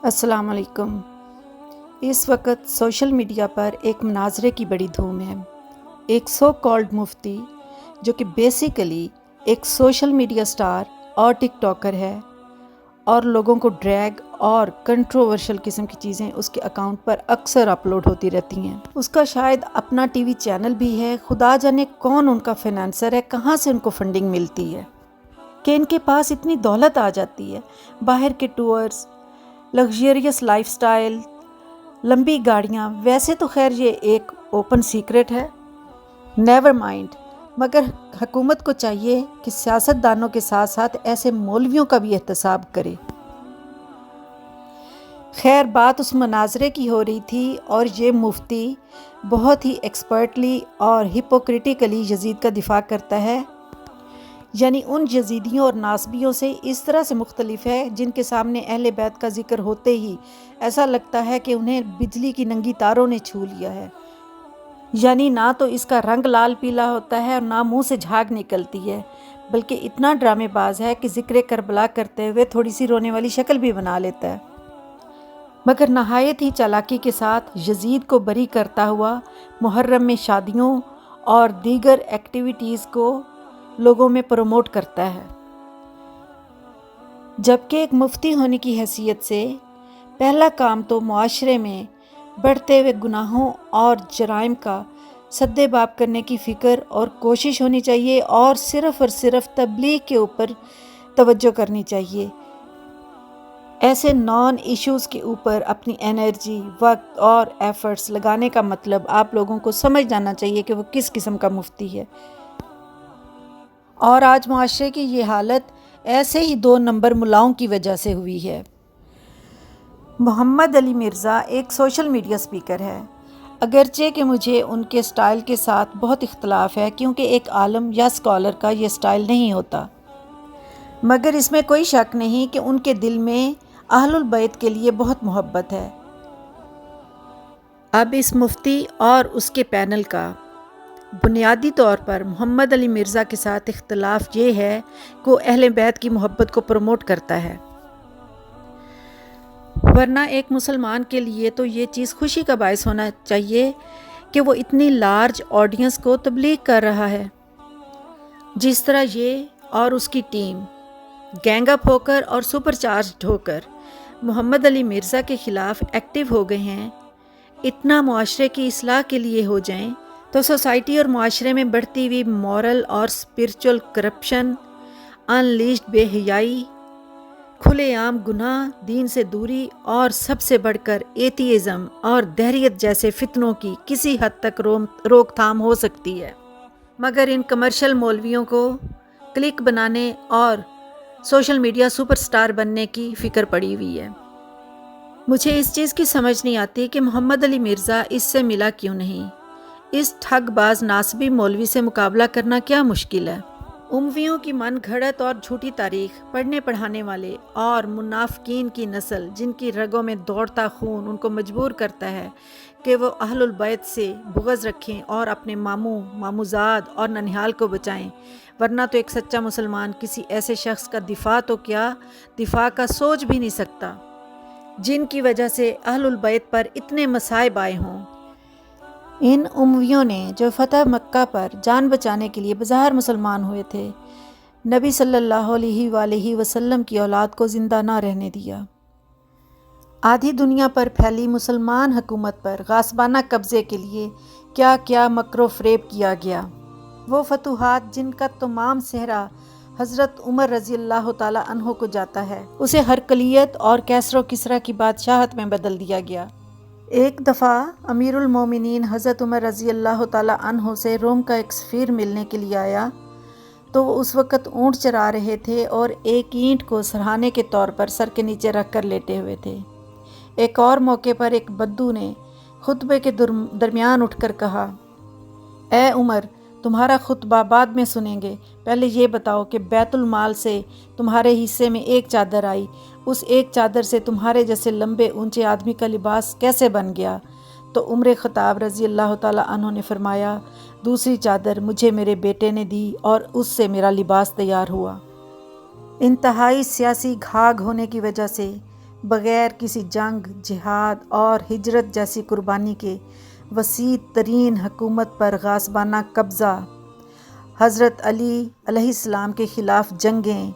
السلام علیکم۔ اس وقت سوشل میڈیا پر ایک مناظرے کی بڑی دھوم ہے۔ ایک سو کالڈ مفتی جو کہ بیسیکلی ایک سوشل میڈیا سٹار اور ٹک ٹاکر ہے اور لوگوں کو ڈریگ اور کنٹروورشل قسم کی چیزیں اس کے اکاؤنٹ پر اکثر اپلوڈ ہوتی رہتی ہیں۔ اس کا شاید اپنا ٹی وی چینل بھی ہے، خدا جانے کون ان کا فنانسر ہے، کہاں سے ان کو فنڈنگ ملتی ہے کہ ان کے پاس اتنی دولت آ جاتی ہے۔ باہر کے ٹورز، لگژریس لائف سٹائل، لمبی گاڑیاں، ویسے تو خیر یہ ایک اوپن سیکرٹ ہے، نیور مائنڈ، مگر حکومت کو چاہیے کہ سیاست دانوں کے ساتھ ساتھ ایسے مولویوں کا بھی احتساب کرے۔ خیر بات اس مناظرے کی ہو رہی تھی اور یہ مفتی بہت ہی ایکسپرٹلی اور ہپوکریٹیکلی یزید کا دفاع کرتا ہے، یعنی ان یزیدیوں اور ناصبیوں سے اس طرح سے مختلف ہے جن کے سامنے اہل بیت کا ذکر ہوتے ہی ایسا لگتا ہے کہ انہیں بجلی کی ننگی تاروں نے چھو لیا ہے۔ یعنی نہ تو اس کا رنگ لال پیلا ہوتا ہے اور نہ منہ سے جھاگ نکلتی ہے، بلکہ اتنا ڈرامے باز ہے کہ ذکر کربلا کرتے ہوئے تھوڑی سی رونے والی شکل بھی بنا لیتا ہے، مگر نہایت ہی چالاکی کے ساتھ یزید کو بری کرتا ہوا محرم میں شادیوں اور دیگر ایکٹیویٹیز کو لوگوں میں پروموٹ کرتا ہے۔ جبکہ ایک مفتی ہونے کی حیثیت سے پہلا کام تو معاشرے میں بڑھتے ہوئے گناہوں اور جرائم کا سد باب کرنے کی فکر اور کوشش ہونی چاہیے، اور صرف تبلیغ کے اوپر توجہ کرنی چاہیے۔ ایسے نان ایشوز کے اوپر اپنی انرجی، وقت اور ایفرٹس لگانے کا مطلب آپ لوگوں کو سمجھ جانا چاہیے کہ وہ کس قسم کا مفتی ہے۔ اور آج معاشرے کی یہ حالت ایسے ہی 2 نمبر ملاؤں کی وجہ سے ہوئی ہے۔ محمد علی مرزا ایک سوشل میڈیا سپیکر ہے، اگرچہ کہ مجھے ان کے سٹائل کے ساتھ بہت اختلاف ہے، کیونکہ ایک عالم یا سکالر کا یہ سٹائل نہیں ہوتا، مگر اس میں کوئی شک نہیں کہ ان کے دل میں اہل البیت کے لیے بہت محبت ہے۔ اب اس مفتی اور اس کے پینل کا بنیادی طور پر محمد علی مرزا کے ساتھ اختلاف یہ ہے کہ وہ اہل بیت کی محبت کو پروموٹ کرتا ہے، ورنہ ایک مسلمان کے لیے تو یہ چیز خوشی کا باعث ہونا چاہیے کہ وہ اتنی لارج آڈینس کو تبلیغ کر رہا ہے۔ جس طرح یہ اور اس کی ٹیم گینگ اپ ہو کر اور سپر چارجڈ ہو کر محمد علی مرزا کے خلاف ایکٹیو ہو گئے ہیں، اتنا معاشرے کی اصلاح کے لیے ہو جائیں تو سوسائٹی اور معاشرے میں بڑھتی ہوئی مورل اور اسپرچل کرپشن، انلیشڈ بے حیائی، کھلے عام گناہ، دین سے دوری اور سب سے بڑھ کر ایتھیزم اور دہریت جیسے فتنوں کی کسی حد تک روک تھام ہو سکتی ہے، مگر ان کمرشل مولویوں کو کلک بنانے اور سوشل میڈیا سپر سٹار بننے کی فکر پڑی ہوئی ہے۔ مجھے اس چیز کی سمجھ نہیں آتی کہ محمد علی مرزا اس سے ملا کیوں نہیں۔ اس ٹھگ باز ناصبی مولوی سے مقابلہ کرنا کیا مشکل ہے؟ امویوں کی من گھڑت اور جھوٹی تاریخ پڑھنے پڑھانے والے اور منافقین کی نسل، جن کی رگوں میں دوڑتا خون ان کو مجبور کرتا ہے کہ وہ اہل البیت سے بغض رکھیں اور اپنے ماموں، ماموزاد اور ننھیال کو بچائیں، ورنہ تو ایک سچا مسلمان کسی ایسے شخص کا دفاع تو کیا، دفاع کا سوچ بھی نہیں سکتا جن کی وجہ سے اہل البیت پر اتنے مصائب آئے ہوں۔ ان امویوں نے جو فتح مکہ پر جان بچانے کے لیے بظاہر مسلمان ہوئے تھے، نبی صلی اللہ علیہ وآلہ وسلم کی اولاد کو زندہ نہ رہنے دیا۔ آدھی دنیا پر پھیلی مسلمان حکومت پر غاصبانہ قبضے کے لیے کیا کیا مکر و فریب کیا گیا۔ وہ فتوحات جن کا تمام صحرا حضرت عمر رضی اللہ تعالی عنہ کو جاتا ہے، اسے ہرقلیت اور کیسر و کسریٰ کی بادشاہت میں بدل دیا گیا۔ ایک دفعہ امیر المومنین حضرت عمر رضی اللہ تعالی عنہ سے روم کا ایک سفیر ملنے کے لیے آیا تو وہ اس وقت اونٹ چرا رہے تھے اور ایک اینٹ کو سرہانے کے طور پر سر کے نیچے رکھ کر لیٹے ہوئے تھے۔ ایک اور موقع پر ایک بدو نے خطبے کے درمیان اٹھ کر کہا، اے عمر، تمہارا خطبہ بعد میں سنیں گے، پہلے یہ بتاؤ کہ بیت المال سے تمہارے حصے میں ایک چادر آئی، اس ایک چادر سے تمہارے جیسے لمبے اونچے آدمی کا لباس کیسے بن گیا؟ تو عمر خطاب رضی اللہ تعالی عنہ نے فرمایا، دوسری چادر مجھے میرے بیٹے نے دی اور اس سے میرا لباس تیار ہوا۔ انتہائی سیاسی گھاگ ہونے کی وجہ سے بغیر کسی جنگ، جہاد اور ہجرت جیسی قربانی کے وسیع ترین حکومت پر غاصبانہ قبضہ، حضرت علی علیہ السلام کے خلاف جنگیں،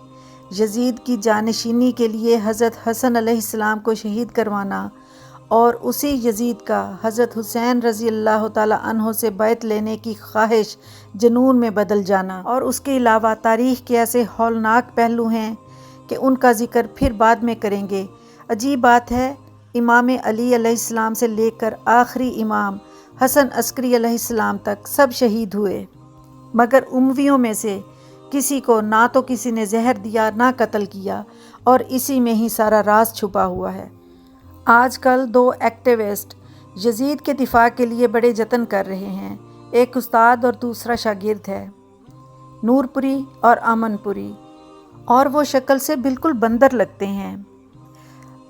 یزید کی جانشینی کے لیے حضرت حسن علیہ السلام کو شہید کروانا اور اسی یزید کا حضرت حسین رضی اللہ تعالیٰ عنہ سے بیعت لینے کی خواہش جنون میں بدل جانا، اور اس کے علاوہ تاریخ کے ایسے ہولناک پہلو ہیں کہ ان کا ذکر پھر بعد میں کریں گے۔ عجیب بات ہے، امام علی علیہ السلام سے لے کر آخری امام حسن عسکری علیہ السلام تک سب شہید ہوئے، مگر امویوں میں سے کسی کو نہ تو کسی نے زہر دیا نہ قتل کیا، اور اسی میں ہی سارا راز چھپا ہوا ہے۔ آج کل دو ایکٹیوسٹ یزید کے دفاع کے لیے بڑے جتن کر رہے ہیں، ایک استاد اور دوسرا شاگرد ہے، نور پوری اور امن پوری، اور وہ شکل سے بالکل بندر لگتے ہیں۔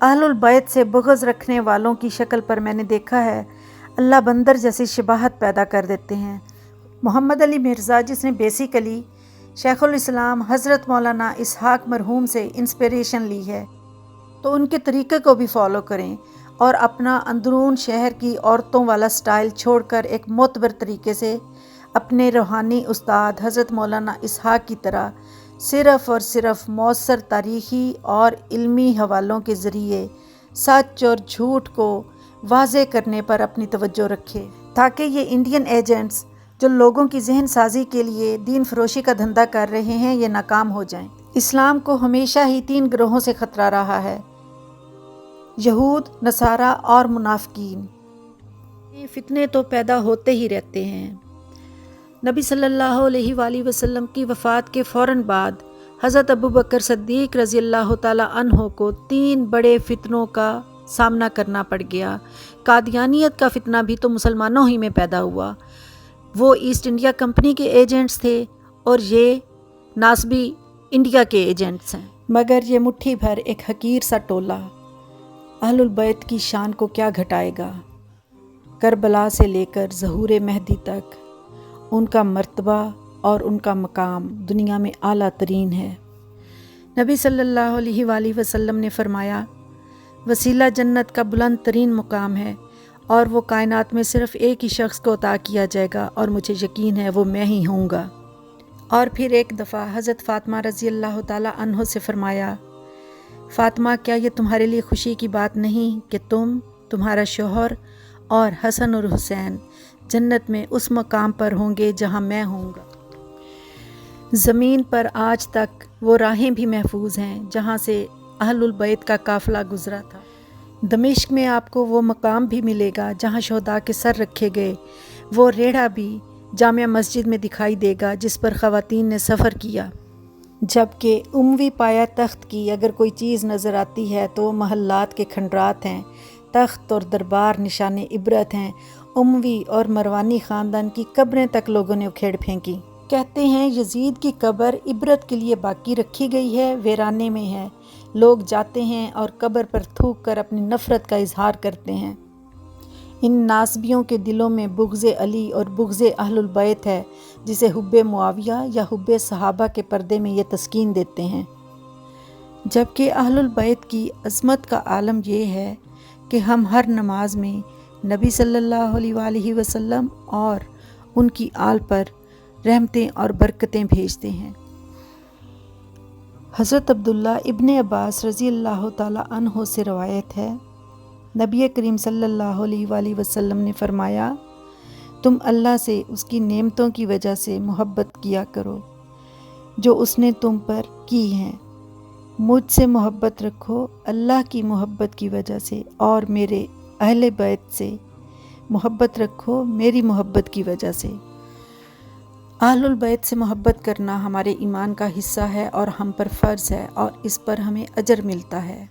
اہل البیت سے بغض رکھنے والوں کی شکل پر میں نے دیکھا ہے اللہ بندر جیسی شباہت پیدا کر دیتے ہیں۔ محمد علی مرزا، جس نے بیسیکلی شیخ الاسلام حضرت مولانا اسحاق مرحوم سے انسپریشن لی ہے، تو ان کے طریقے کو بھی فالو کریں اور اپنا اندرون شہر کی عورتوں والا سٹائل چھوڑ کر ایک معتبر طریقے سے اپنے روحانی استاد حضرت مولانا اسحاق کی طرح صرف اور صرف مؤثر تاریخی اور علمی حوالوں کے ذریعے سچ اور جھوٹ کو واضح کرنے پر اپنی توجہ رکھے، تاکہ یہ انڈین ایجنٹس جو لوگوں کی ذہن سازی کے لیے دین فروشی کا دھندا کر رہے ہیں یہ ناکام ہو جائیں۔ اسلام کو ہمیشہ ہی 3 گروہوں سے خطرہ رہا ہے، یہود، نصارہ اور منافقین۔ یہ فتنے تو پیدا ہوتے ہی رہتے ہیں۔ نبی صلی اللہ علیہ وآلہ وسلم کی وفات کے فوراً بعد حضرت ابوبکر صدیق رضی اللہ تعالیٰ عنہ کو 3 بڑے فتنوں کا سامنا کرنا پڑ گیا۔ قادیانیت کا فتنہ بھی تو مسلمانوں ہی میں پیدا ہوا، وہ ایسٹ انڈیا کمپنی کے ایجنٹس تھے اور یہ ناصبی انڈیا کے ایجنٹس ہیں، مگر یہ مٹھی بھر ایک حقیر سا ٹولہ اہل البیت کی شان کو کیا گھٹائے گا۔ کربلا سے لے کر ظہور مہدی تک ان کا مرتبہ اور ان کا مقام دنیا میں اعلیٰ ترین ہے۔ نبی صلی اللہ علیہ وآلہ وسلم نے فرمایا، وسیلہ جنت کا بلند ترین مقام ہے اور وہ کائنات میں صرف ایک ہی شخص کو عطا کیا جائے گا، اور مجھے یقین ہے وہ میں ہی ہوں گا۔ اور پھر ایک دفعہ حضرت فاطمہ رضی اللہ تعالیٰ عنہ سے فرمایا، فاطمہ کیا یہ تمہارے لیے خوشی کی بات نہیں کہ تم، تمہارا شوہر اور حسن اور حسین جنت میں اس مقام پر ہوں گے جہاں میں ہوں گا۔ زمین پر آج تک وہ راہیں بھی محفوظ ہیں جہاں سے اہل البیت کا قافلہ گزرا تھا۔ دمشق میں آپ کو وہ مقام بھی ملے گا جہاں شہداء کے سر رکھے گئے، وہ ریڑھا بھی جامع مسجد میں دکھائی دے گا جس پر خواتین نے سفر کیا۔ جبکہ اموی پایا تخت کی اگر کوئی چیز نظر آتی ہے تو وہ محلات کے کھنڈرات ہیں، تخت اور دربار نشان عبرت ہیں۔ اموی اور مروانی خاندان کی قبریں تک لوگوں نے اکھیڑ پھینکی۔ کہتے ہیں یزید کی قبر عبرت کے لیے باقی رکھی گئی ہے، ویرانے میں ہے، لوگ جاتے ہیں اور قبر پر تھوک کر اپنی نفرت کا اظہار کرتے ہیں۔ ان ناصبیوں کے دلوں میں بغض علی اور بغض اہل البیت ہے، جسے حب معاویہ یا حب صحابہ کے پردے میں یہ تسکین دیتے ہیں۔ جبکہ اہل البیت کی عظمت کا عالم یہ ہے کہ ہم ہر نماز میں نبی صلی اللہ علیہ وآلہ وسلم اور ان کی آل پر رحمتیں اور برکتیں بھیجتے ہیں۔ حضرت عبداللہ ابن عباس رضی اللہ تعالیٰ عنہ سے روایت ہے، نبی کریم صلی اللہ علیہ وآلہ وسلم نے فرمایا، تم اللہ سے اس کی نعمتوں کی وجہ سے محبت کیا کرو جو اس نے تم پر کی ہیں، مجھ سے محبت رکھو اللہ کی محبت کی وجہ سے، اور میرے اہل بیت سے محبت رکھو میری محبت کی وجہ سے۔ اہل البیت سے محبت کرنا ہمارے ایمان کا حصہ ہے اور ہم پر فرض ہے، اور اس پر ہمیں اجر ملتا ہے۔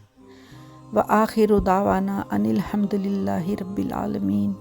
وآخر دعوانا ان الحمد للہ رب العالمین۔